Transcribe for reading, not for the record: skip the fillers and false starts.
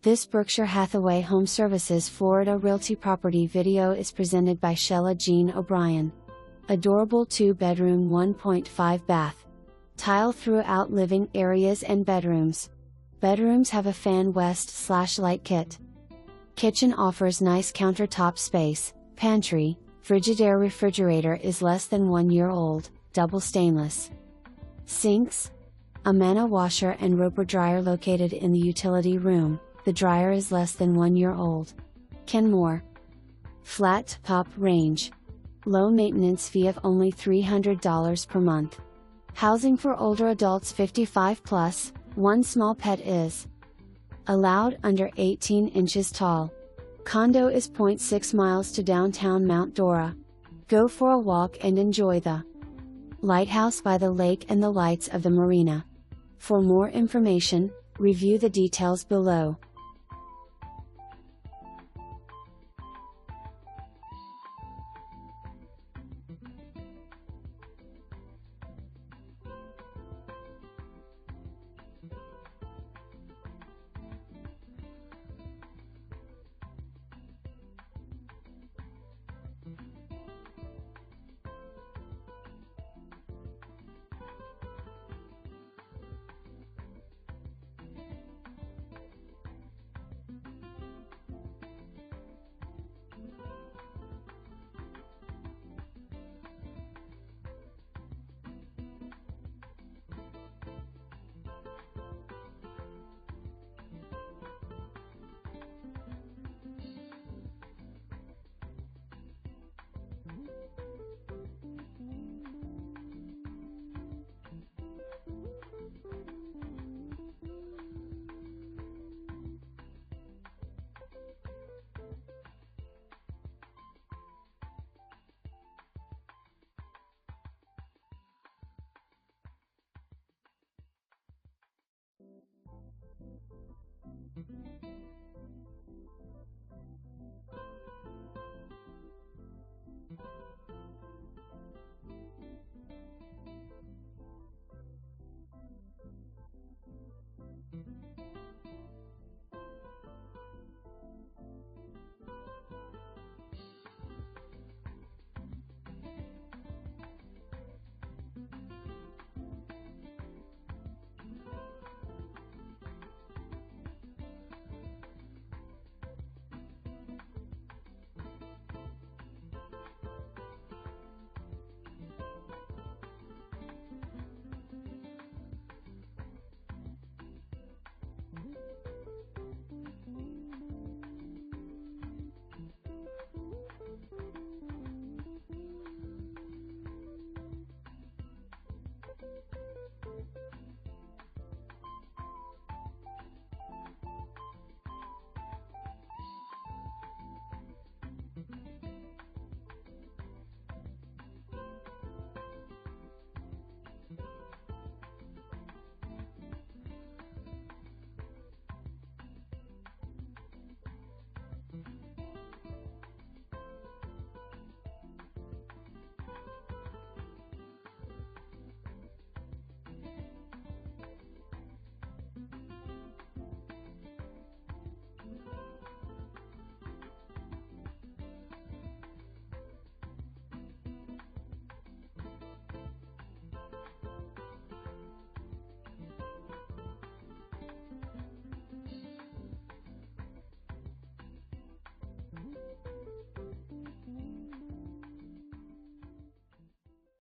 This Berkshire Hathaway HomeServices Florida Realty property video is presented by Shella Jean O'Brien. Adorable 2-bedroom 1.5 bath. Tile throughout living areas and bedrooms. Bedrooms have a fan west/light kit. Kitchen offers nice countertop space, pantry, Frigidaire refrigerator is less than 1 year old, double stainless. Sinks. Amana washer and roper dryer located in the utility room, the dryer is less than 1 year old. Kenmore. Flat top range. Low maintenance fee of only $300 per month. Housing for older adults 55 plus, one small pet is allowed under 18 inches tall. Condo is 0.6 miles to downtown Mount Dora. Go for a walk and enjoy the lighthouse by the lake and the lights of the Marina. For more information, review the details below.